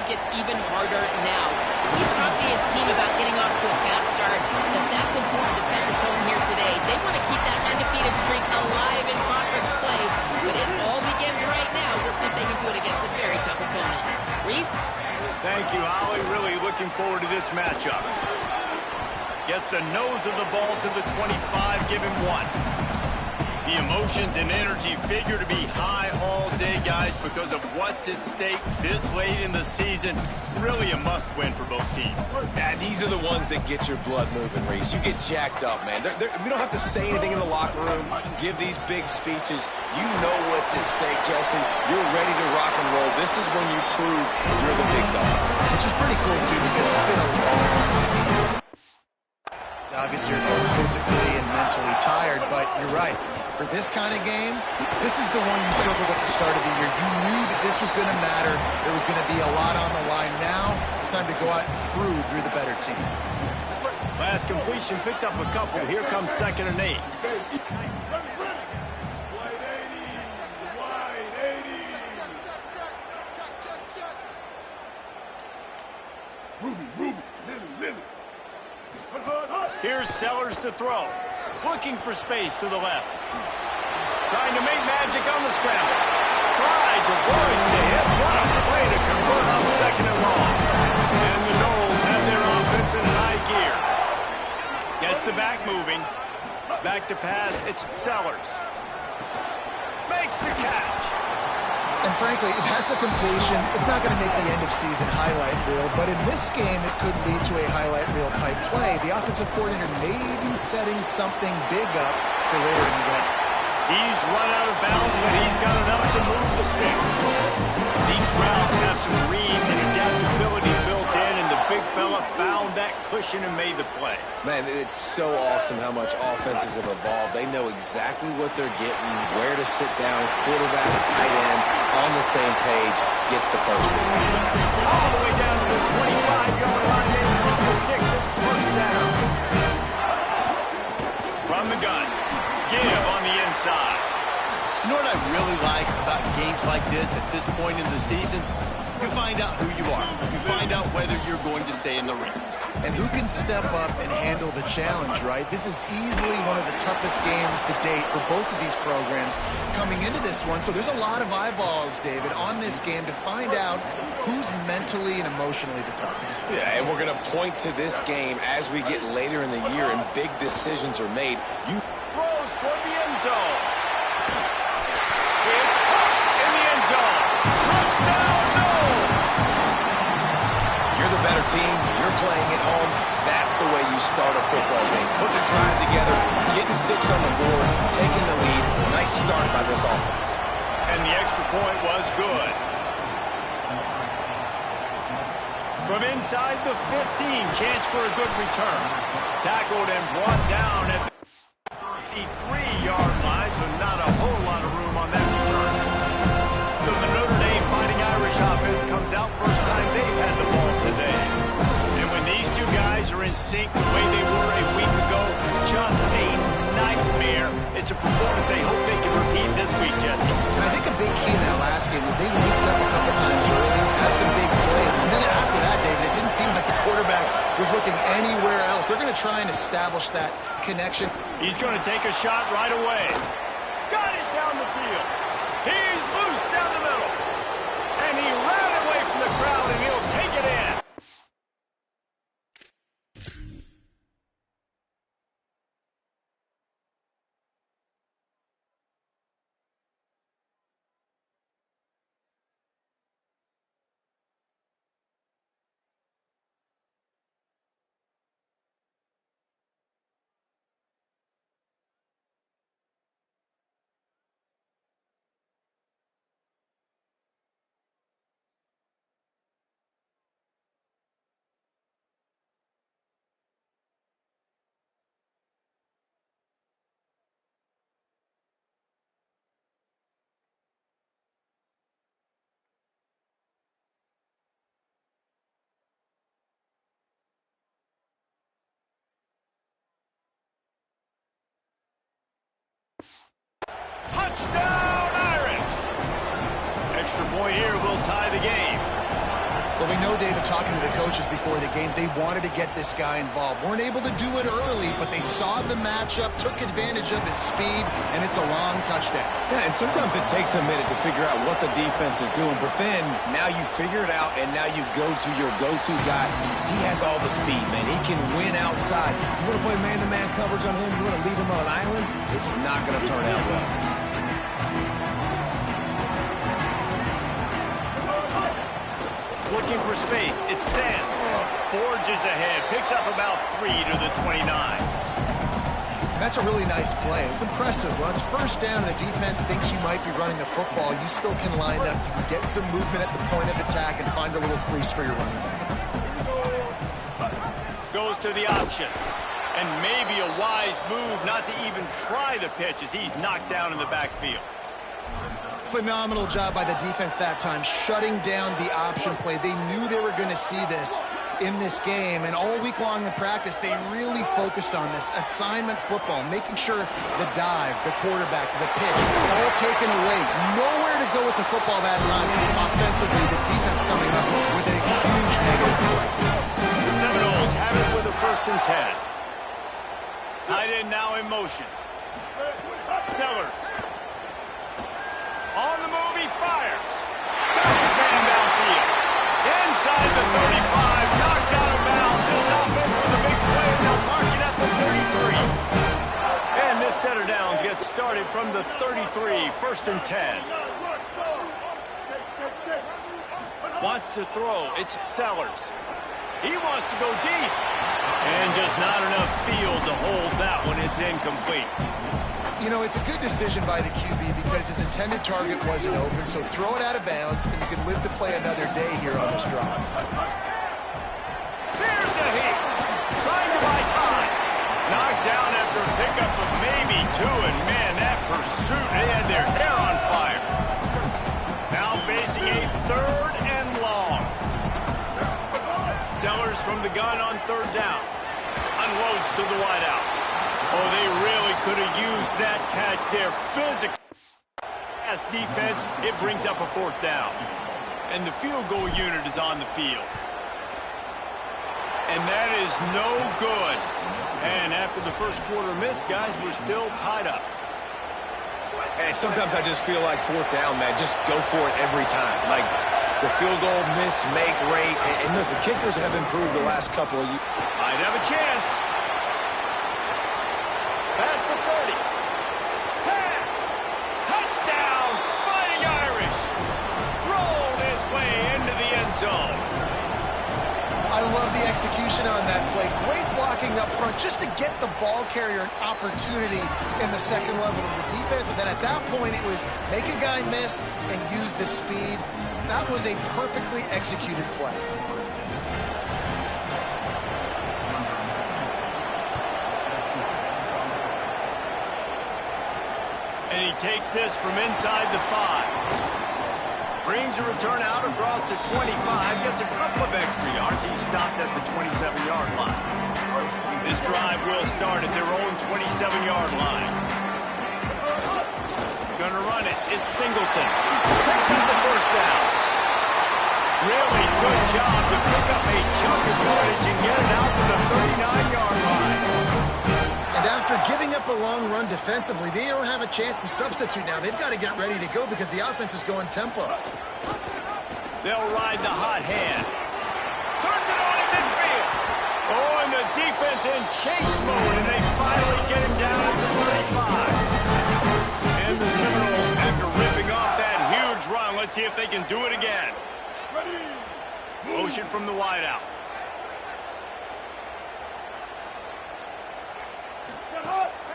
gets even harder now. He's talked to his team about getting off to a fast start, but that's important to set the tone here today. They want to keep that undefeated streak alive in conference play, but it all begins right now. We'll see if they can do it against a very tough opponent. Reese? Thank you, Holly. Really looking forward to this matchup. Gets the nose of the ball to the 25, give him 1. The emotions and energy figure to be high all day, guys, because of what's at stake this late in the season. Really a must-win for both teams. Yeah, these are the ones that get your blood moving, Reese. You get jacked up, man. We don't have to say anything in the locker room, give these big speeches. You know what's at stake, Jesse. You're ready to rock and roll. This is when you prove you're the big dog. Which is pretty cool, too, because it's been a long season. Obviously, you're both physically and mentally tired, but you're right. For this kind of game, this is the one you circled at the start of the year. You knew that this was going to matter. There was going to be a lot on the line. Now it's time to go out and prove you're the better team. Last completion picked up a couple. Here comes 2nd and 8. Here's Sellers to throw. Looking for space to the left. Trying to make magic on the scramble. Slides, avoids the hit. What a play to convert on 2nd and long. And the Noles have their offense in high gear. Gets the back moving. Back to pass. It's Sellers. Makes the catch. And frankly, if that's a completion, it's not going to make the end-of-season highlight reel. But in this game, it could lead to a highlight reel type play. The offensive coordinator may be setting something big up for later in the game. He's run out of bounds, but he's got enough to move the sticks. These routes have some reads and adaptability built in, and the big fella found that cushion and made the play. Man, it's so awesome how much offenses have evolved. They know exactly what they're getting, where to sit down, quarterback, tight end, on the same page, gets the first one. All the way down to the 25-yard line, they move the sticks, it's first down. From the gun, give on the inside. You know what I really like about games like this at this point in the season? You find out who you are. You find out whether you're going to stay in the race. And who can step up and handle the challenge, right? This is easily one of the toughest games to date for both of these programs coming into this one. So there's a lot of eyeballs, David, on this game to find out who's mentally and emotionally the toughest. Yeah, and we're going to point to this game as we get later in the year and big decisions are made. You throws toward the end zone. It's caught in the end zone. Touchdown, no! You're the better team. You're playing at home. That's the way you start a football game. Putting a drive together, getting 6 on the board, taking the lead. Nice start by this offense. And the extra point was good. From inside the 15, chance for a good return. Tackled and brought down at the 33-yard line, so not a whole lot of room on that return. So the Notre Dame Fighting Irish offense comes out first time they've had the ball today. And when these two guys are in sync the way they were a week ago, just a nightmare. It's a performance they hope they can repeat this week, Jesse. And I think a big key in that last game was they linked up a couple times early, had some big plays, and then after that, David, it didn't seem like the quarterback was looking anywhere else. They're going to try and establish that connection. He's going to take a shot right away. Got it down the field. He's loose down the middle. And he ran away from the crowd, and he'll take it in. Touchdown, Irish! Extra point here will tie the game. Well, we know, David, talking to the coaches before the game, they wanted to get this guy involved. Weren't able to do it early, but they saw the matchup, took advantage of his speed, and it's a long touchdown. Yeah, and sometimes it takes a minute to figure out what the defense is doing, but then now you figure it out, and now you go to your go-to guy. He has all the speed, man. He can win outside. You want to play man-to-man coverage on him? You want to leave him on an island? It's not going to turn out well. Looking for space. It's Sands. Forges ahead. Picks up about 3 to the 29. That's a really nice play. It's impressive. When it's first down and the defense thinks you might be running the football, you still can line up. You can get some movement at the point of attack and find a little crease for your running back. Goes to the option. And maybe a wise move not to even try the pitch as he's knocked down in the backfield. Phenomenal job by the defense that time, shutting down the option play. They knew they were going to see this in this game, and all week long in practice, they really focused on this assignment football, making sure the dive, the quarterback, the pitch, all taken away. Nowhere to go with the football that time. Offensively, the defense coming up with a huge negative play. The Seminoles have it with a 1st and 10. Tight end now in motion. Sellers. On the move, he fires. Got his man downfield. Inside the 35, knocked out of bounds. This offense with a big play, and they'll mark it at the 33. And this setter downs gets started from the 33, 1st and 10. Wants to throw. It's Sellers. He wants to go deep. And just not enough field to hold that one. It's incomplete. You know, it's a good decision by the QB because his intended target wasn't open, so throw it out of bounds, and you can live to play another day here on this drive. There's a hit. Trying to buy time. Knocked down after a pickup of maybe 2, and man, that pursuit, they had their hair on fire. Now facing a 3rd and long. Sellers from the gun on 3rd down. Unloads to the wideout. Oh, they really could have used that catch there. Physical as defense, it brings up a 4th down. And the field goal unit is on the field. And that is no good. And after the first quarter miss, guys, we're still tied up. And sometimes I just feel like 4th down, man, just go for it every time. Like the field goal miss, make rate. And listen, kickers have improved the last couple of years. Might have a chance. Past the 30. 10. Touchdown. Fighting Irish. Rolled his way into the end zone. I love the execution on that play. Great blocking up front just to get the ball carrier an opportunity in the second level of the defense. And then at that point, it was make a guy miss and use the speed. That was a perfectly executed play. And he takes this from inside the 5. Brings a return out across the 25. Gets a couple of extra yards. He stopped at the 27-yard line. This drive will start at their own 27-yard line. Gonna run it. It's Singleton. Picks up the 1st down. Really good job to pick up a chunk of yardage and get it out to the 39-yard line. And after giving up a long run defensively, they don't have a chance to substitute now. They've got to get ready to go because the offense is going tempo. They'll ride the hot hand. Turns it on in midfield. Oh, and the defense in chase mode, and they finally get him down at the 35. And the Seminoles, after ripping off that huge run, let's see if they can do it again. Motion from the wideout.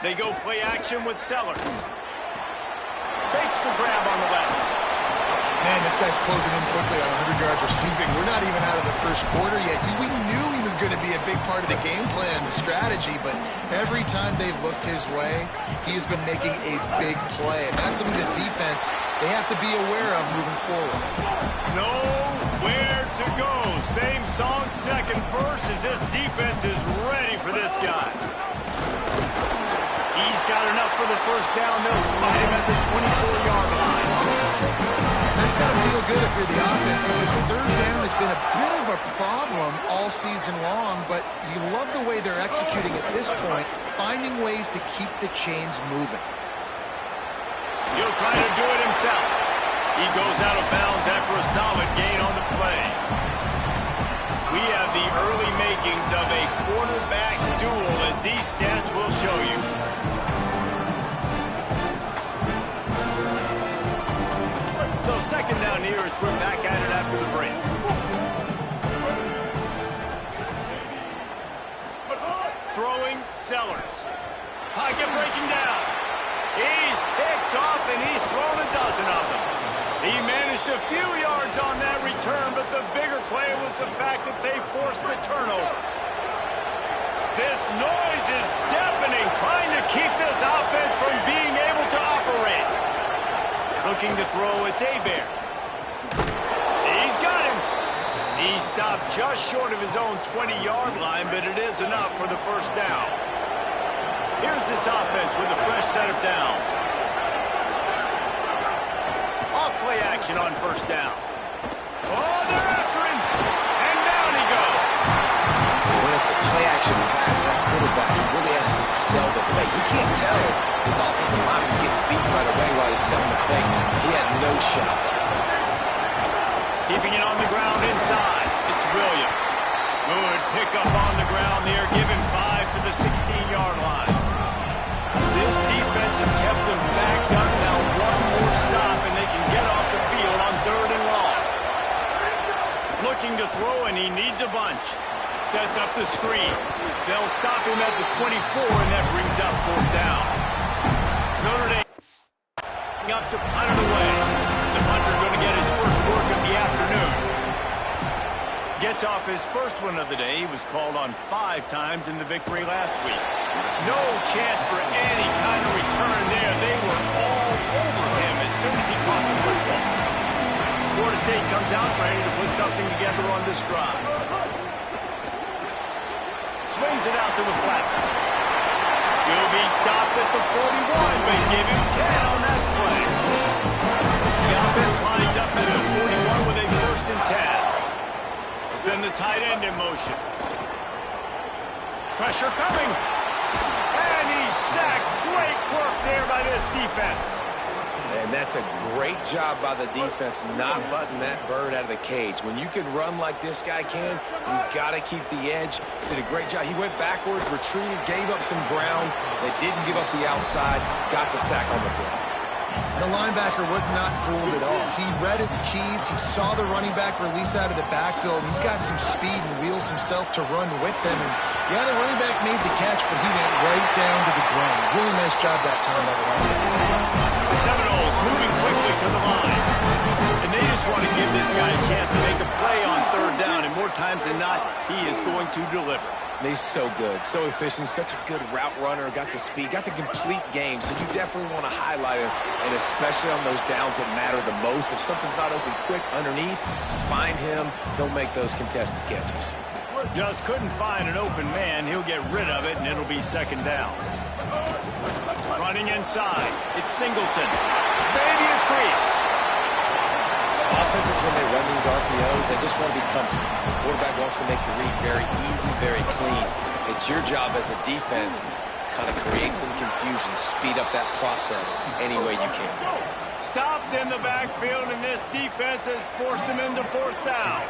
They go play action with Sellers. Fakes the grab on the left. Man, this guy's closing in quickly on 100 yards receiving. We're not even out of the first quarter yet. We knew he was going to be a big part of the game plan and the strategy, but every time they've looked his way, he's been making a big play. And that's something the defense, they have to be aware of moving forward. Nowhere to go. Same song, second verse, as this defense is ready for this guy. He's got enough for the 1st down. They'll spot him at the 24-yard line. That's It's got to feel good if you're the offense because third down has been a bit of a problem all season long, but you love the way they're executing at this point, finding ways to keep the chains moving. He'll try to do it himself. He goes out of bounds after a solid gain on the play. We have the early makings of a quarterback duel, as these stats will show you. So second down here as we're back at it after the break. Throwing Sellers. Pocket breaking down. He's picked off and he's thrown a dozen of them. He managed a few yards on that return, but the bigger play was the fact that they forced the turnover. This noise is deafening, trying to keep this offense from being able to operate. Looking to throw, it's Hebert. He's got him. He stopped just short of his own 20-yard line, but it is enough for the first down. Here's this offense with a fresh set of downs. Off-play action on first down. Oh, they're after him. And down he goes. When it's a play-action pass, that quarterback really has to sell the fake. He can't tell his offensive lineman's getting beaten right away while he's selling the fake. He had no shot. Keeping it on the ground inside. It's Williams. Good pickup on the ground there. Give him 5 to the 16-yard line. This defense has kept them backed up. Now one more stop and they can get off the field on third and long. Looking to throw and he needs a bunch. Sets up the screen. They'll stop him at the 24 and that brings up fourth down. Notre Dame up to punt it away. The punter going to get his first work of the afternoon. Gets off his first one of the day. He was called on 5 times in the victory last week. No chance for any kind of return there. They were all over him as soon as he caught the football. Florida State comes out ready to put something together on this drive. Swings it out to the flat. Will be stopped at the 41, but give him 10 on that play. The offense lines up at the 41 with a first and 10. Send the tight end in motion. Pressure coming. And he's sacked. Great work there by this defense. And that's a great job by the defense not letting that bird out of the cage. When you can run like this guy can, you got to keep the edge. Did a great job. He went backwards, retreated, gave up some ground. They didn't give up the outside, got the sack on the play. The linebacker was not fooled at all. He read his keys. He saw the running back release out of the backfield. He's got some speed and wheels himself to run with them. And yeah, the running back made the catch, but he went right down to the ground. Really nice job that time by the running back. The Seminoles moving quickly to the line. And they just want to give this guy a chance to make a play on third down. And more times than not, he is going to deliver. And he's so good, so efficient, such a good route runner, got the speed, got the complete game, so you definitely want to highlight him, and especially on those downs that matter the most. If something's not open quick underneath, find him, don't make those contested catches. Just couldn't find an open man. He'll get rid of it, and it'll be second down. Running inside, it's Singleton. Maybe a crease. Offenses, when they run these RPOs, they just want to be comfortable. The quarterback wants to make the read very easy, very clean. It's your job as a defense, kind of create some confusion, speed up that process any way you can. Stopped in the backfield, and this defense has forced him into fourth down.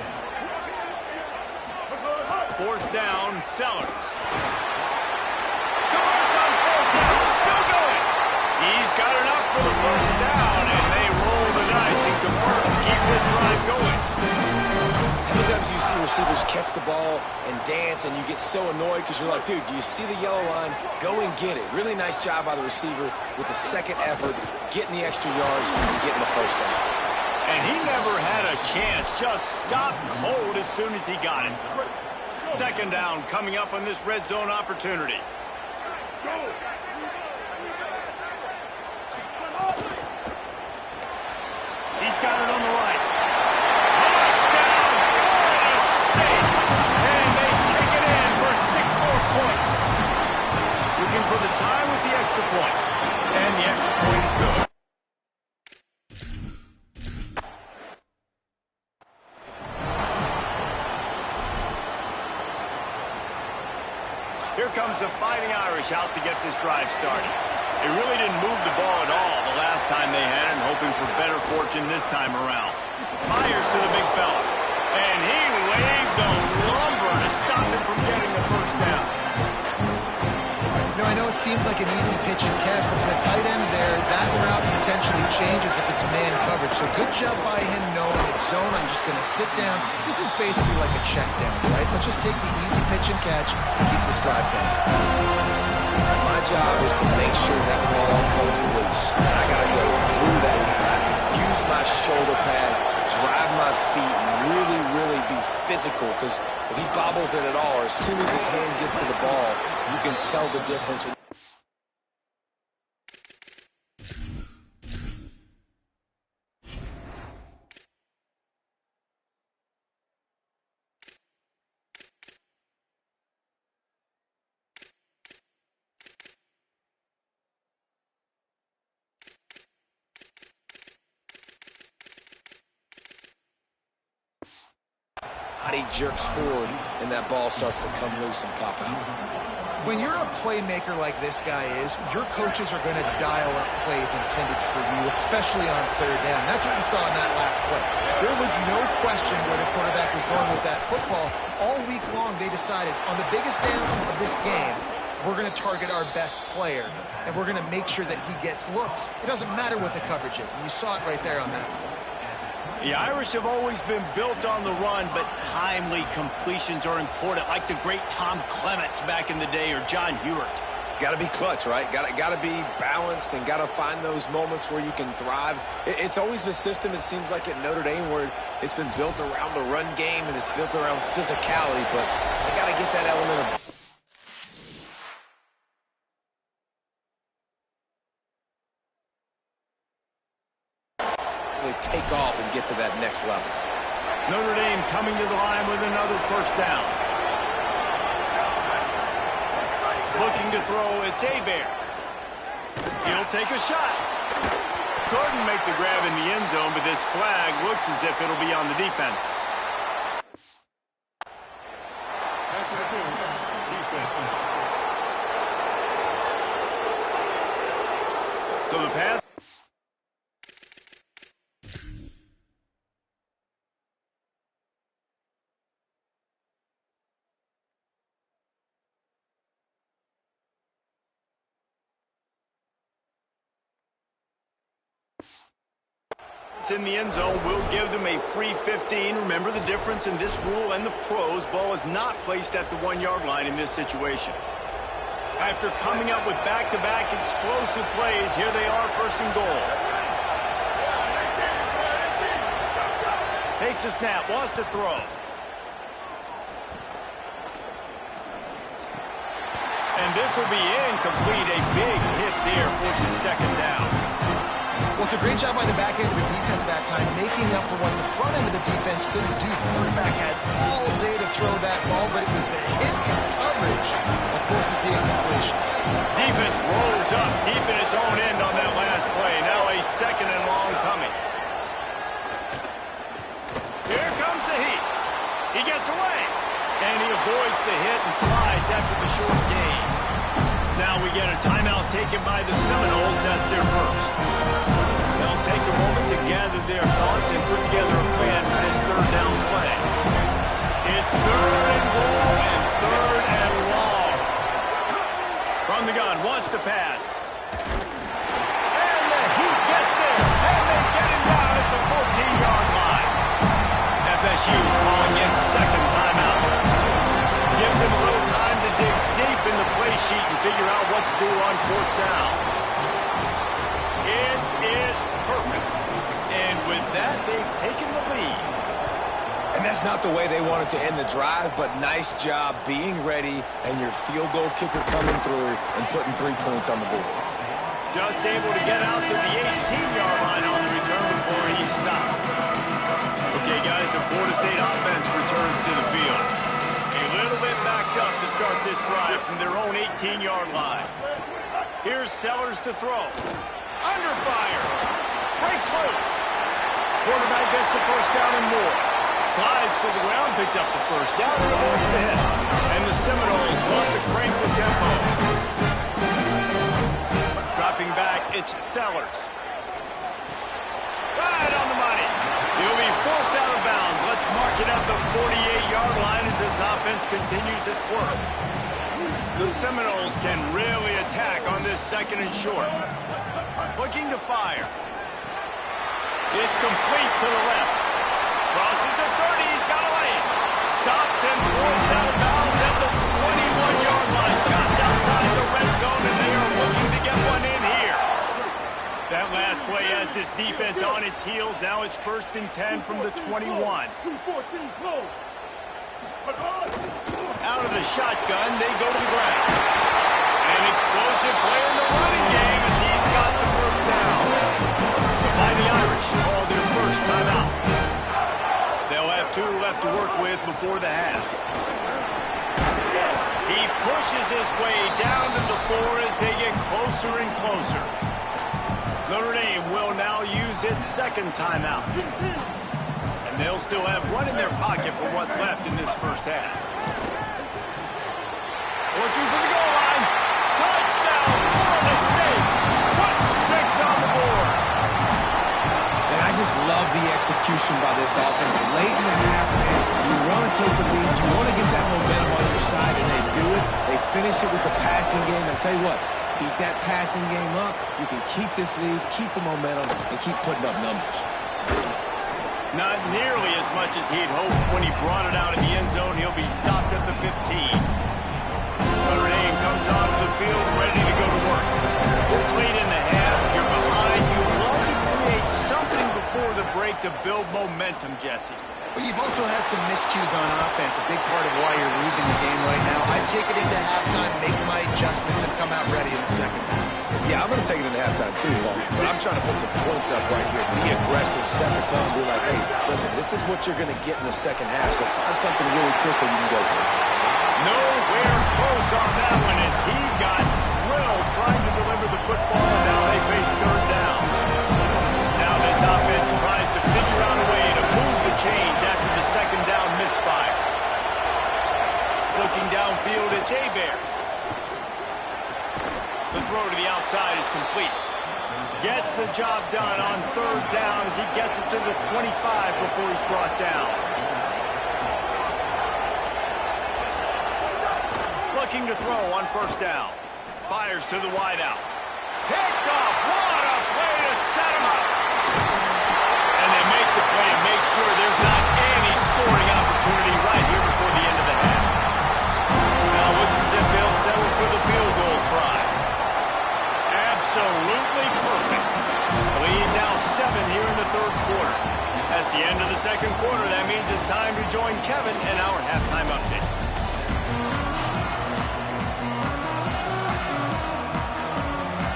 Fourth down, Sellers. Converts on fourth down, still going. He's got enough for the first down, and they roll the dice and convert. Keep this drive going. How many times do you see receivers catch the ball and dance, and you get so annoyed because you're like, dude, do you see the yellow line? Go and get it. Really nice job by the receiver with the second effort, getting the extra yards and getting the first down. And he never had a chance. Just stopped cold as soon as he got it. Second down coming up on this red zone opportunity. He's got it on the right. Touchdown, Florida State. And they take it in for 6 more points. Looking for the tie with the extra point. And the extra point is good. Here comes the Fighting Irish out to get this drive started. They really didn't move the ball at all the last time they had it, and hoping for better fortune this time around. Fires to the big fella. And he laid the lumber to stop him from getting the first down. I know it seems like an easy pitch and catch, but for the tight end there, that route potentially changes if it's man coverage. So good job by him knowing it's zone. I'm just going to sit down. This is basically like a check down, right? Let's just take the easy pitch and catch and keep this drive going. My job is to make sure that ball comes loose. And I got to go through that guy, use my shoulder pad, drive my feet, and really be physical, because if he bobbles it at all, or as soon as his hand gets to the ball, you can tell the difference. He jerks forward, and that ball starts to come loose and pop out. When you're a playmaker like this guy is, your coaches are going to dial up plays intended for you, especially on third down. That's what you saw in that last play. There was no question where the quarterback was going with that football. All week long, they decided on the biggest downs of this game, we're going to target our best player, and we're going to make sure that he gets looks. It doesn't matter what the coverage is, and you saw it right there on that play. The Irish have always been built on the run, but timely completions are important, like the great Tom Clements back in the day, or John Hewart. Got to be clutch, right? Got to be balanced, and got to find those moments where you can thrive. It's always a system, it seems like, at Notre Dame, where it's been built around the run game and it's built around physicality, but they got to get that element of take off and get to that next level. Notre Dame coming to the line with another first down. Looking to throw, it's Hebert. He'll take a shot. Couldn't make the grab in the end zone, but this flag looks as if it'll be on the defense. So the pass. In the end zone will give them a free 15. Remember the difference in this rule and the pros. Ball is not placed at the 1-yard line in this situation. After coming up with back-to-back explosive plays, here they are, first and goal. Takes a snap, wants to throw. And this will be incomplete. A big hit there, forces second down. Well, it's a great job by the back end of the defense that time, making up for what the front end of the defense couldn't do. The quarterback had all day to throw that ball, but it was the hit in coverage that forces the incompletion. Defense rolls up deep in its own end on that last play. Now a second and long coming. Here comes the heat. He gets away. And he avoids the hit and slides after the short gain. Now we get a timeout taken by the Seminoles. That's their first. They'll take a moment to gather their thoughts and put together a plan for this third down play. It's third and goal and third and long. From the gun, wants to pass. And the Heat gets there. And they get him down at the 14-yard line. FSU calling in second timeout. Gives him a little time to dig deep in the play sheet and figure out what to do on fourth down. It is perfect. And with that, they've taken the lead. And that's not the way they wanted to end the drive, but nice job being ready and your field goal kicker coming through and putting 3 points on the board. Just able to get out to the 18-yard line on the return before he stopped. Okay, guys, the Florida State offense returns to the field. A little bit backed up to start this drive from their own 18-yard line. Here's Sellers to throw. Under fire. Breaks loose. Quarterback gets the first down and more. Slides to the ground, picks up the first down, and avoids the hit. And the Seminoles want to crank the tempo. Dropping back, it's Sellers. Right on the money. He'll be forced out of bounds. Let's mark it at the 48-yard line as this offense continues its work. The Seminoles can really attack on this second and short. Looking to fire. It's complete to the left. Crosses the 30. He's got a lane. Stopped and forced out of bounds at the 21-yard line, just outside the red zone, and they are looking to get one in here. That last play has this defense on its heels. Now it's 1st and 10 from the 21. Out of the shotgun, they go to the ground. An explosive play in the running game as he's got the first down. The Fighting Irish call their first timeout. They'll have 2 left to work with before the half. He pushes his way down to the 4 as they get closer and closer. Notre Dame will now use its second timeout. And they'll still have one in their pocket for what's left in this first half. Looking for the goal line. Touchdown, Florida State. Put 6 on the board. And I just love the execution by this offense. Late in the half, man, you want to take the lead. You want to get that momentum on your side, and they do it. They finish it with the passing game. I'll tell you what. Keep that passing game up. You can keep this lead, keep the momentum, and keep putting up numbers. Not nearly as much as he'd hoped when he brought it out in the end zone. He'll be stopped at the 15. Notre Dame comes onto the field ready to go to work. This late in the half, you're behind. You love to create something before the break to build momentum, Jesse. But you've also had some miscues on offense, a big part of why you're losing the game right now. I'd take it into halftime, make my adjustments, and come out ready in the second half. Yeah, I'm going to take it into halftime too, but I'm trying to put some points up right here. Be aggressive, set the tone, be like, hey, listen, this is what you're going to get in the second half, so find something really quickly you can go to. Nowhere close on that one as he got drilled trying to deliver the football. Now they face 3rd down. Now this offense tries to figure out a way to move the chains after the second down misfire. Looking downfield, it's Hebert. The throw to the outside is complete. Gets the job done on 3rd down as he gets it to the 25 before he's brought down. Looking to throw on 1st down. Fires to the wideout. Picked off. What a play to set him up. And they make the play and make sure there's not any scoring opportunity right here before the end of the half. Now it looks as if they'll settle for the field goal try. Absolutely perfect. Lead now 7 here in the 3rd quarter. That's the end of the 2nd quarter. That means it's time to join Kevin in our halftime update.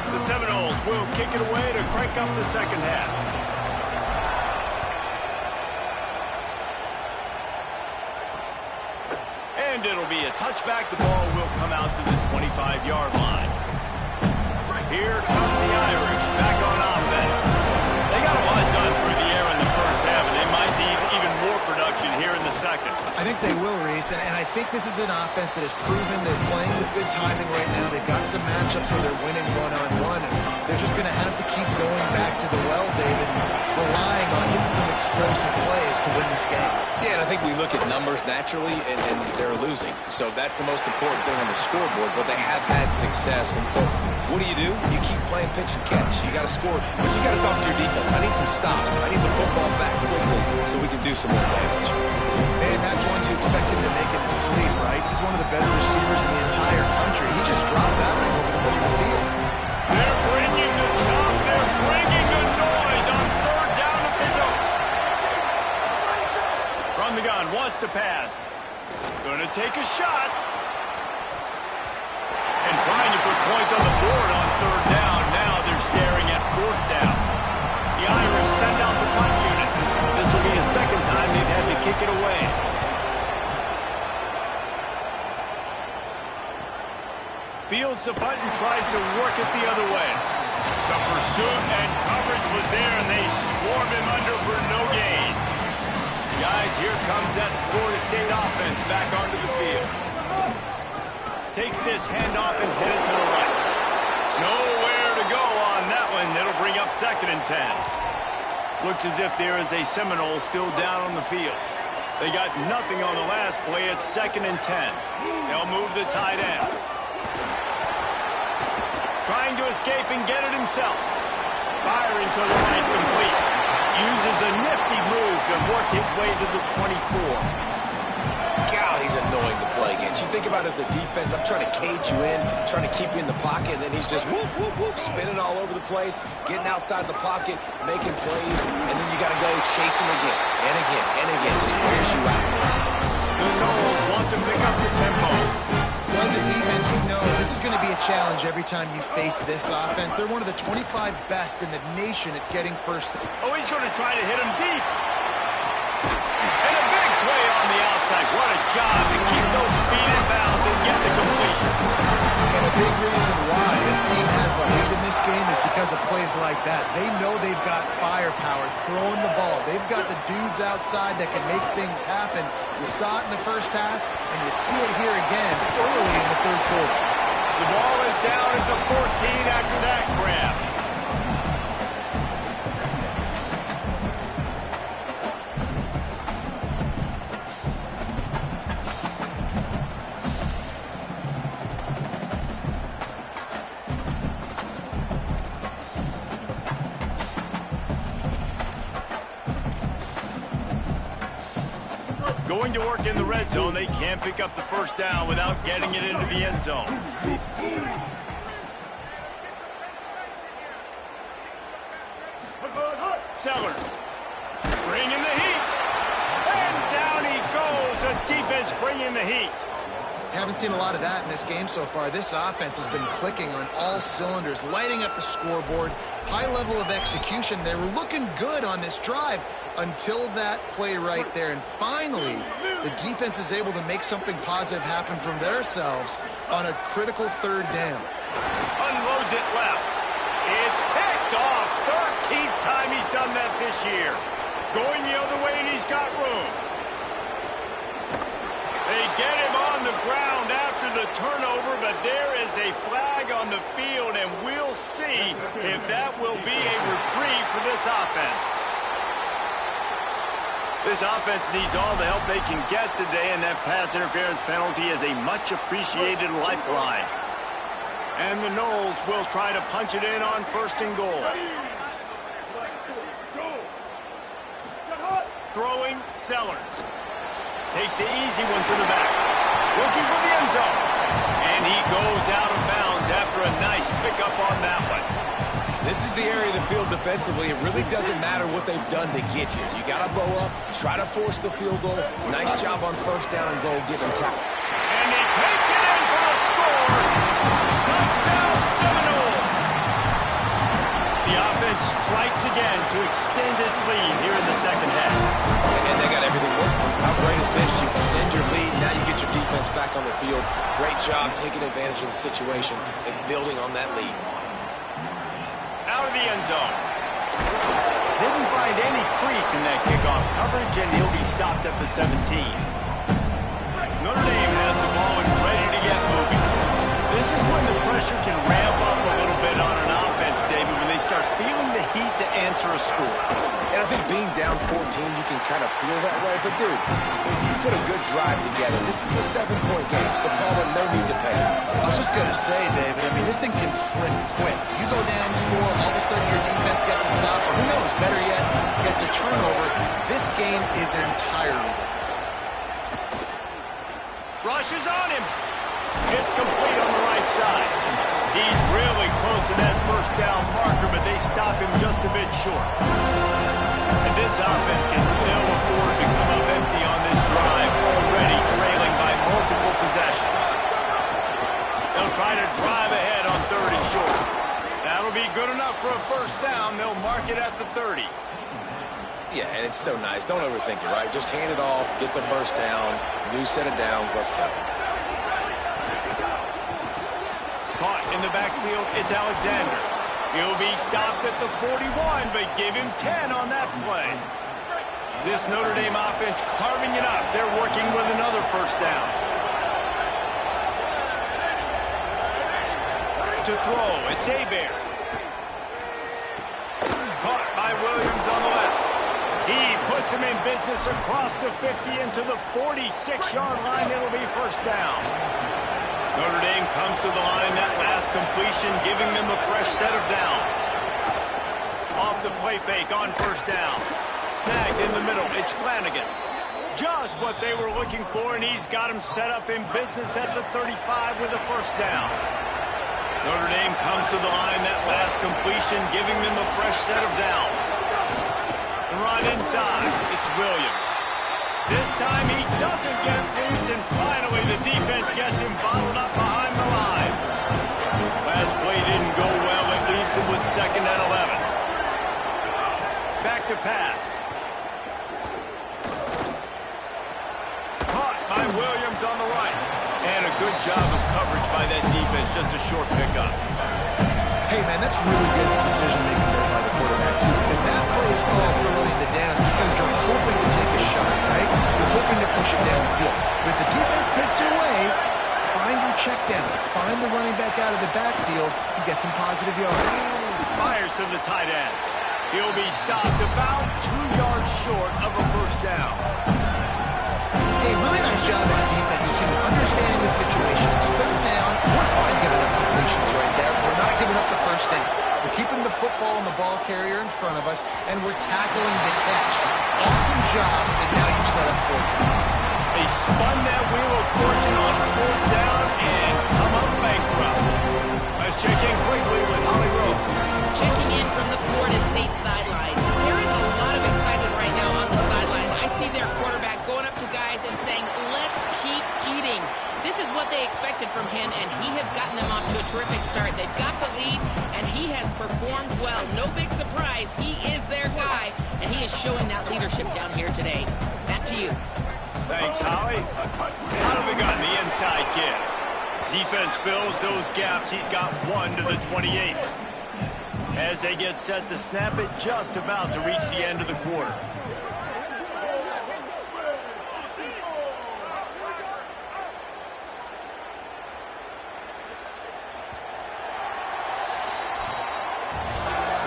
The Seminoles will kick it away to crank up the second half. And it'll be a touchback. The ball will come out to the 25-yard line. Here come the Irish back on offense. They got a lot done through the air in the first half, and they might need even more production here in the second. I think they will, Reese, and I think this is an offense that has proven they're playing with good timing right now. They've got some matchups where they're winning one-on-one, and they're just going to have to keep going back to the well, David, relying on hitting some explosive plays to win this game. Yeah, and I think we look at numbers naturally, and they're losing. So that's the most important thing on the scoreboard, but they have had success. And so what do? You keep playing pitch and catch. You got to score, but you got to talk to your defense. I need some stops. I need the football back quickly so we can do some more damage. And that's one you expect him to make in his sleep, right? He's one of the better receivers in the entire country. He just dropped that one over the middle of the field. They're bringing the chop. They're bringing the noise on 3rd down if they don't. From the gun, wants to pass. Going to take a shot. And trying to put points on the board on 3rd down. Now they're staring at 4th down. The Irish send out the punt unit. This will be a second time they've had to kick it away. Fields the punt and tries to work it the other way. The pursuit and coverage was there, and they swarm him under for no gain. The Guys, here comes that Florida State offense back onto the field. Takes this handoff and headed to the right. Nowhere to go on that one. It'll bring up 2nd and 10. Looks as if there is a Seminole still down on the field. They got nothing on the last play. It's 2nd and 10. They'll move the tight end. Trying to escape and get it himself. Firing to the right, complete. Uses a nifty move to work his way to the 24. God, he's annoying to play against. You think about it as a defense, I'm trying to cage you in, trying to keep you in the pocket, and then he's just whoop, whoop, whoop, spinning all over the place, getting outside the pocket, making plays, and then you got to go chase him again, and again, and again. Just wears you out. The Noles want to pick up the tempo. Well, as a defense, you know this is going to be a challenge every time you face this offense. They're one of the 25 best in the nation at getting first. Oh, he's going to try to hit him deep. And a big play on the outside. What a job to keep those feet in bounds and get the completion. And a big reason why this team has the lead in this game is because of plays like that. They know they've got firepower throwing the ball. They've got the dudes outside that can make things happen. You saw it in the first half, and you see it here again early in the 3rd quarter. The ball is down at the 14 after that grab. Going to work in the red zone. They can't pick up the first down without getting it into the end zone. Sellers bringing the heat. And down he goes. The defense bringing the heat. Haven't seen a lot of that in this game so far. This offense has been clicking on all cylinders, lighting up the scoreboard, high level of execution. They were looking good on this drive until that play right there. And finally, the defense is able to make something positive happen from themselves on a critical 3rd down. Unloads it left. It's picked off. 13th time he's done that this year. Going the other way, and he's got room. They get him on the ground after the turnover, but there is a flag on the field, and we'll see if that will be a reprieve for this offense. This offense needs all the help they can get today, and that pass interference penalty is a much-appreciated lifeline. And the Noles will try to punch it in on 1st and goal. Throwing, Sellers. Takes the easy one to the back. Looking for the end zone. And he goes out of bounds after a nice pickup on that one. This is the area of the field defensively. It really doesn't matter what they've done to get here. You got to bow up, try to force the field goal. Nice job on 1st down and goal, get them tackled. And he takes it in for a score. Touchdown, Seminole. The offense strikes again to extend its lead here in the 2nd half. And they got everything working. How great is this? You extend your lead, now you get your defense back on the field. Great job taking advantage of the situation and building on that lead. Out of the end zone. Didn't find any crease in that kickoff coverage, and he'll be stopped at the 17. Notre Dame has the ball and ready to get moving. This is when the pressure can ramp up a little bit on an offense, David, when they start feeling the heat to answer a score. And I think being down 14, you can kind of feel that way. But, dude, if you put a good drive together, this is a 7-point game, so Palmer, no need to pay. I was just going to say, David, I mean, this thing can flip quick. You go down, score, all of a sudden your defense gets a stop, or who knows, better yet, gets a turnover. This game is entirely different. Rush is on him. It's complete on the right side. He's really close to that 1st down marker, but they stop him just a bit short. And this offense can ill afford to come up empty on this drive, already trailing by multiple possessions. They'll try to drive ahead on 3rd and short. That'll be good enough for a 1st down. They'll mark it at the 30. Yeah, and it's so nice. Don't overthink it, right? Just hand it off, get the 1st down, new set of downs, let's go. Caught in the backfield, it's Alexander. He'll be stopped at the 41, but give him 10 on that play. This Notre Dame offense carving it up. They're working with another first down. To throw, it's Hebert. Caught by Williams on the left. He puts him in business across the 50 into the 46-yard line. It'll be first down. Notre Dame comes to the line. That last completion giving them a fresh set of downs. Off the play fake on first down. Snagged in the middle. It's Flanagan. Just what they were looking for, and he's got him set up in business at the 35 with a first down. Notre Dame comes to the line. That last completion giving them a fresh set of downs. And run inside. It's Williams. This time he doesn't get loose, and finally the defense gets him bottled up behind the line. Last play didn't go well. It leaves him with 2nd and 11. Back to pass. Caught by Williams on the right. And a good job of coverage by that defense. Just a short pickup. Hey, man, that's really good decision-making there by the quarterback, too, because that play is called early in the down because you're hoping to take a shot, right? You're hoping to push it down the field. But if the defense takes it away, find your check down. Find the running back out of the backfield and get some positive yards. Fires to the tight end. He'll be stopped about 2 yards short of a first down. Hey, really nice job on defense, too, understanding the situation. It's 3rd down. We're fine giving up completions right there. We're not giving up the first down. We're keeping the football and the ball carrier in front of us, and we're tackling the catch. Awesome job, and now you've set up 4th down. They spun that wheel of fortune on 4th down and come up bankrupt. Let's check in quickly with Holly Rowe. Checking in from the Florida State sideline. There is a lot of excitement right now on the sideline. I see their quarterback going up to guys and saying, let's keep eating. This is what they expected from him, and he has gotten them off to a terrific start. They've got the lead, and he has performed well. No big surprise. He is their guy, and he is showing that leadership down here today. Back to you. Thanks, Holly. Out of the gun, the inside give. Defense fills those gaps. He's got 1 to the 28. As they get set to snap it, just about to reach the end of the quarter.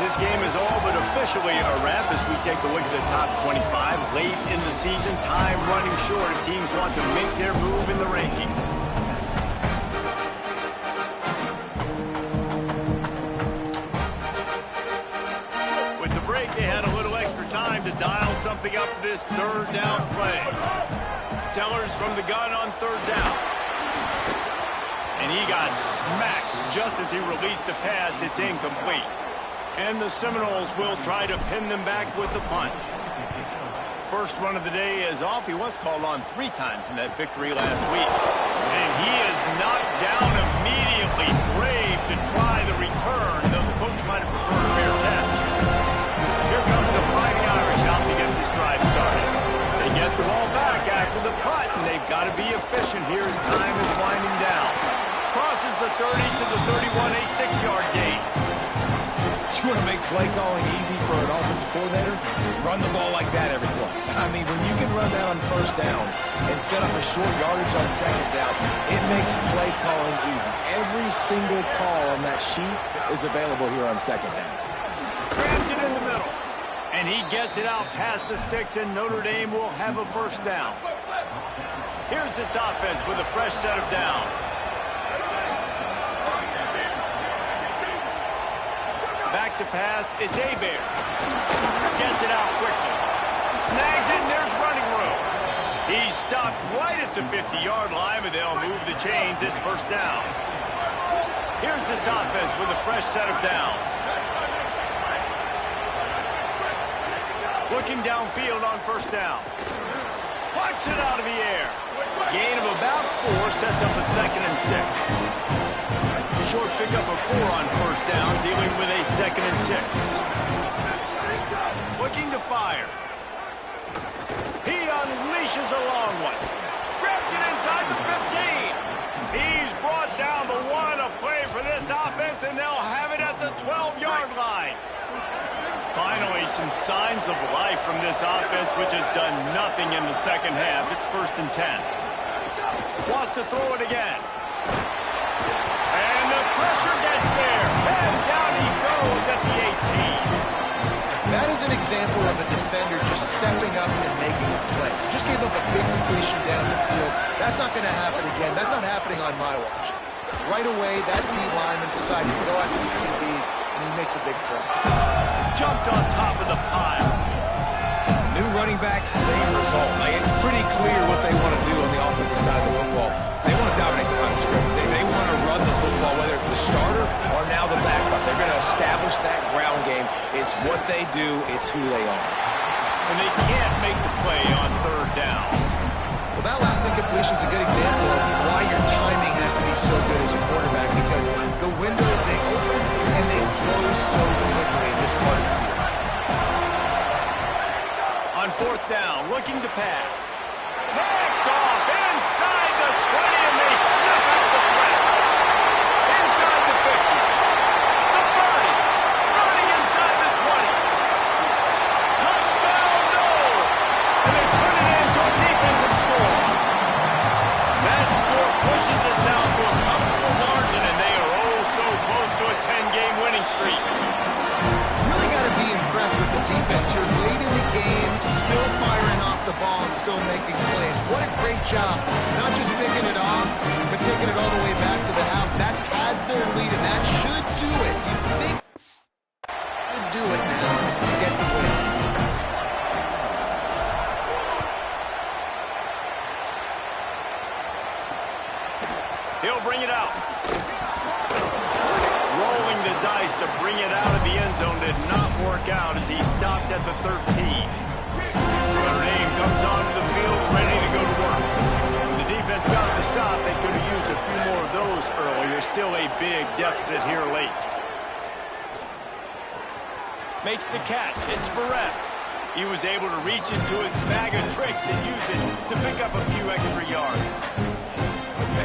This game is all but officially a wrap as we take a look at the top 25. Late in the season, time running short if teams want to make their move in the rankings. With the break, they had a little extra time to dial something up for this 3rd down play. Sellers from the gun on 3rd down. And he got smacked just as he released the pass. It's incomplete. And the Seminoles will try to pin them back with the punt. First run of the day is off. He was called on 3 times in that victory last week. And he is knocked down immediately. Brave to try the return, though the coach might have preferred a fair catch. Here comes the Fighting Irish out to get this drive started. They get the ball back after the punt, and they've got to be efficient here as time is winding down. Crosses the 30 to the 31, a 6-yard gain. You want to make play calling easy for an offensive coordinator? Run the ball like that every play. I mean, when you can run that on 1st down and set up a short yardage on 2nd down, it makes play calling easy. Every single call on that sheet is available here on 2nd down. Grabs it in the middle. And he gets it out past the sticks, and Notre Dame will have a first down. Here's this offense with a fresh set of downs. Back to pass, it's Hebert. Gets it out quickly. Snags it, and there's running room. He's stopped right at the 50-yard line, but they'll move the chains. It's first down. Here's this offense with a fresh set of downs. Looking downfield on first down. Plucks it out of the air. Gain of about 4 sets up a 2nd and 6. Short pickup of 4 on first down, dealing with a 2nd and 6. Looking to fire. He unleashes a long one. Grabs it inside the 15. He's brought down the 1, a play for this offense, and they'll have it at the 12-yard line. Finally, some signs of life from this offense, which has done nothing in the second half. It's 1st and 10. Wants to throw it again. And the pressure gets there. And down he goes at the 18. That is an example of a defender just stepping up and making a play. Just gave up a big completion down the field. That's not going to happen again. That's not happening on my watch. Right away, that D lineman decides to go after the QB, and he makes a big play. Jumped on top of the pile. New running back, same result. Like, it's pretty clear what they want to do on the offensive side of the football. They want to dominate the line of scrimmage. They want to run the football, whether it's the starter or now the backup. They're going to establish that ground game. It's what they do. It's who they are. And they can't make the play on 3rd down. Well, that last incompletion is a good example of why your timing has to be so good as a quarterback, because the windows, they open and they close so quickly in this part of the field. On 4th down, looking to pass. Picked off inside the 20, and they sniff out the threat. Inside the 50. The 30. Running inside the 20. Touchdown, no! And they turn it into a defensive score. That score pushes us out to a comfortable margin, and they are oh so close to a 10-game winning streak. Really got to be impressed with the defense here. Late in the game, still firing off the ball and still making plays. What a great job. Not just picking it off, but taking it all the way back to the house. That pads their lead, and that should do it. You think should do it now to get the win. He'll bring it out. Rolling the dice to bring it out of the end zone did not work out as he stopped at the 13. Notre Dame comes onto the field ready to go to work. When the defense got the stop, they could have used a few more of those earlier. Still a big deficit here late. Makes the catch. It's Perez. He was able to reach into his bag of tricks and use it to pick up a few extra yards.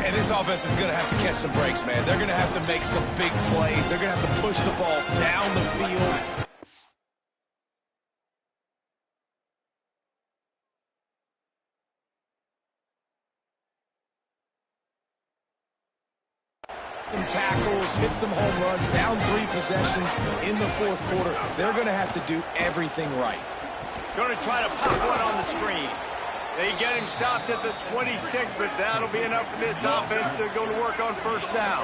And this offense is going to have to catch some breaks, man. They're going to have to make some big plays. They're going to have to push the ball down the field. Some tackles, hit some home runs, down 3 possessions in the 4th quarter. They're going to have to do everything right. Going to try to pop one on the screen. They get him stopped at the 26, but that'll be enough for this offense to go to work on 1st down.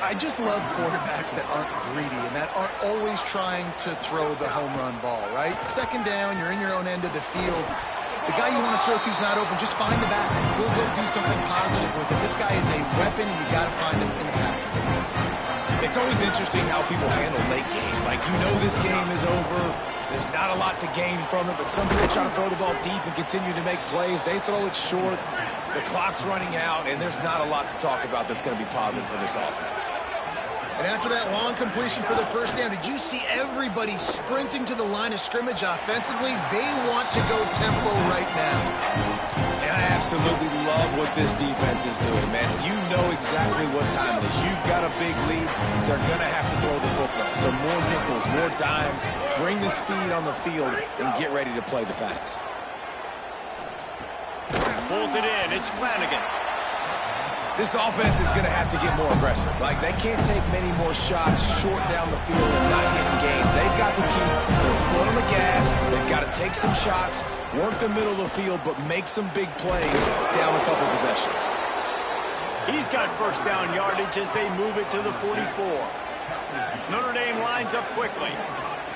I just love quarterbacks that aren't greedy and that aren't always trying to throw the home run ball, right? 2nd down, you're in your own end of the field. The guy you want to throw to is not open. Just find the back. He'll go do something positive with it. This guy is a weapon, and you got to find him in the passing game. It's always interesting how people handle late game. Like, you know this game is over. There's not a lot to gain from it, but some people try to throw the ball deep and continue to make plays. They throw it short. The clock's running out, and there's not a lot to talk about that's going to be positive for this offense. And after that long completion for the 1st down, did you see everybody sprinting to the line of scrimmage offensively? They want to go tempo right now. And I absolutely love what this defense is doing, man. You know exactly what time it is. You've got a big lead. They're going to have to throw the football. So more nickels, more dimes, bring the speed on the field, and get ready to play the pass. Pulls it in. It's Flanagan. This offense is going to have to get more aggressive. Like, they can't take many more shots short down the field and not getting gains. They've got to keep their foot on the gas. They've got to take some shots, work the middle of the field, but make some big plays down a couple possessions. He's got 1st down yardage as they move it to the 44. Notre Dame lines up quickly.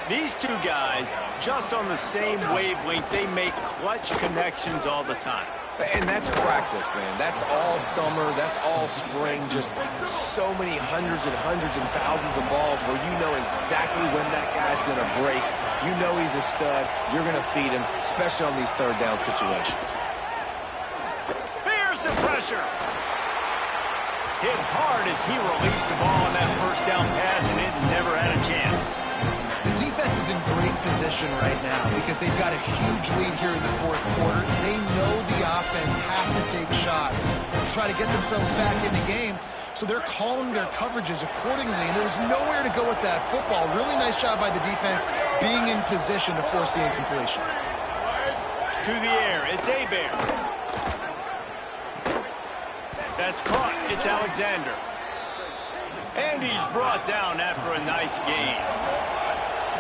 These two guys, just on the same wavelength, they make clutch connections all the time. And that's practice, man. That's all summer. That's all spring. Just so many hundreds and thousands of balls where you know exactly when that guy's going to break. You know he's a stud. You're going to feed him, especially on these 3rd down situations. Here's the pressure. Hit hard as he released the ball on that 1st down pass, and it never had a chance. The defense is in great position right now because they've got a huge lead here in the 4th quarter. They know the offense has to take shots to try to get themselves back in the game. so they're calling their coverages accordingly, and there was nowhere to go with that football. Really nice job by the defense being in position to force the incompletion. To the air, it's Hebert. That's caught, it's Alexander. And he's brought down after a nice gain.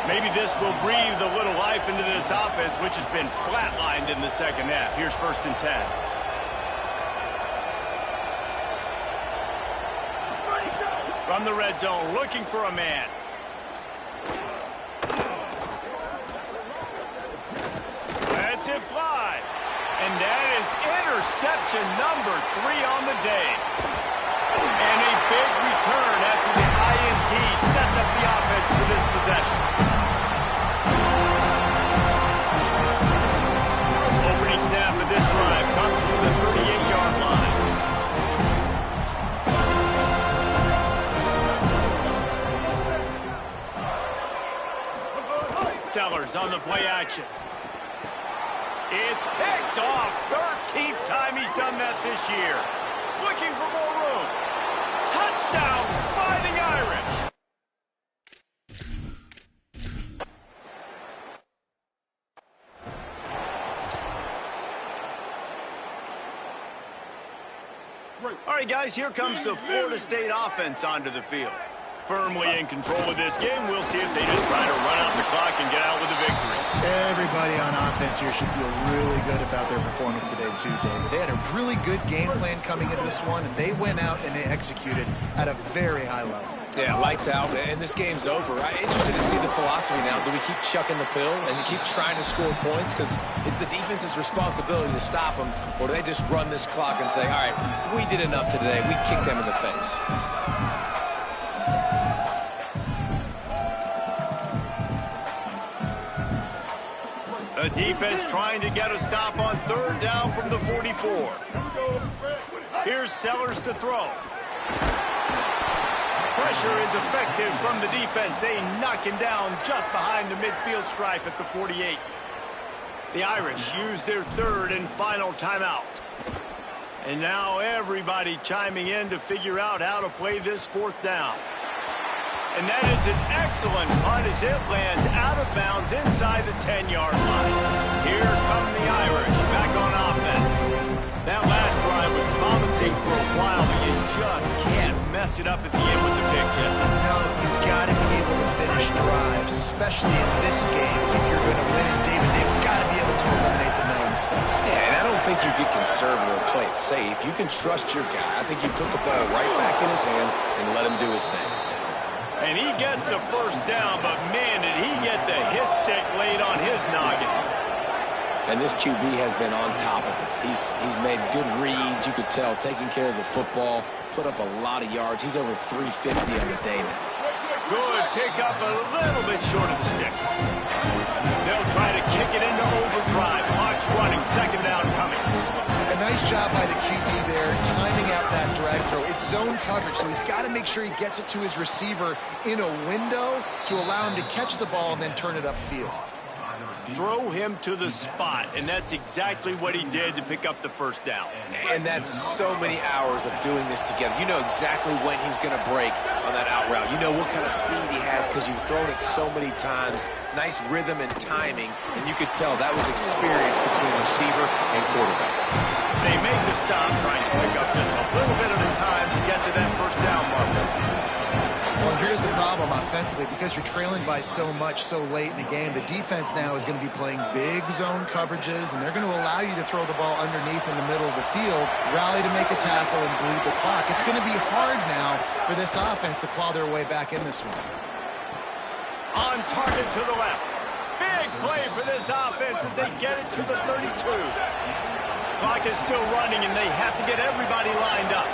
Maybe this will breathe a little life into this offense, which has been flatlined in the second half. Here's 1st and 10. From the red zone, looking for a man. Lets it fly. And that is interception number 3 on the day. And a big return after the INT sets up the offense for this possession. Opening snap of this drive comes from the 38-yard line. Sellers on the play action. It's picked off. 13th time he's done that this year. Looking for more room. Touchdown, Fighting Irish. All right, guys, here comes the Florida State offense onto the field. Firmly in control of this game. We'll see if they just try to run out the clock and get out with a victory. Everybody on offense here should feel really good about their performance today too, David. They had a really good game plan coming into this one, and they went out and they executed at a very high level. Yeah, lights out, and this game's over. I'm interested to see the philosophy now. Do we keep chucking the pill and keep trying to score points? Because it's the defense's responsibility to stop them, or do they just run this clock and say, all right, we did enough today. We kicked them in the face. The defense trying to get a stop on 3rd down from the 44. Here's Sellers to throw. Pressure is effective from the defense. They knock him down just behind the midfield stripe at the 48. The Irish use their 3rd and final timeout. And now everybody chiming in to figure out how to play this 4th down. And that is an excellent punt as it lands out of bounds inside the 10-yard line. Here come the Irish back on offense. That last drive was promising for a while, but you just can't mess it up at the end with the pick, Jesse. No, you've got to be able to finish drives, especially in this game. If you're going to win it, David, they've got to be able to eliminate the mental mistakes. Yeah, and I don't think you get conservative or play it safe. You can trust your guy. I think you put the ball right back in his hands and let him do his thing. And he gets the 1st down, but man, did he get the hit stick laid on his noggin. And this QB has been on top of it. He's made good reads, you could tell, taking care of the football, put up a lot of yards. He's over 350 on the day now. Good pick up a little bit short of the sticks. They'll try to kick it into overdrive. Clock's running, 2nd down coming. A nice job by the QB there, timing out that drag throw. It's zone coverage, so he's got to make sure he gets it to his receiver in a window to allow him to catch the ball and then turn it upfield. Throw him to the spot, and that's exactly what he did to pick up the 1st down. And that's so many hours of doing this together. You know exactly when he's going to break on that out route. You know what kind of speed he has because you've thrown it so many times. Nice rhythm and timing, and you could tell that was experience between receiver and quarterback. They make the stop, trying to pick up just a little bit at a time to get to that 1st down marker. Well, here's the problem offensively. Because you're trailing by so much so late in the game, the defense now is going to be playing big zone coverages, and they're going to allow you to throw the ball underneath in the middle of the field, rally to make a tackle, and bleed the clock. It's going to be hard now for this offense to claw their way back in this one. On target to the left. Big play for this offense as they get it to the 32. Clock is still running, and they have to get everybody lined up.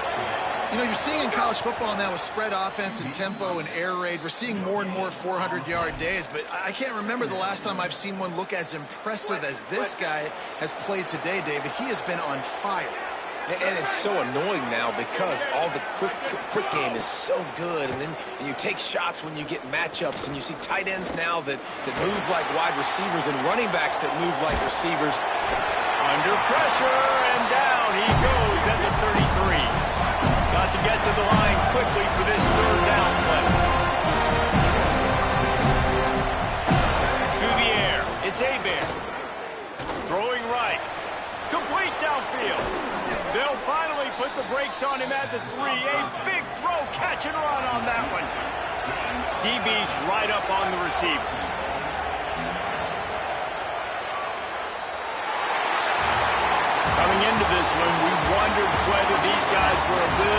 You know, you're seeing in college football now with spread offense and tempo and air raid, we're seeing more and more 400-yard days, but I can't remember the last time I've seen one look as impressive as this guy has played today, David. He has been on fire. And it's so annoying now because all the quick game is so good, and then you take shots when you get matchups, and you see tight ends now that move like wide receivers and running backs that move like receivers. Under pressure, and down he goes at the 33. Got to get to the line he put the brakes on him at the 3. A big throw, catch and run on that one. DB's right up on the receivers. Coming into this one, we wondered whether these guys were a good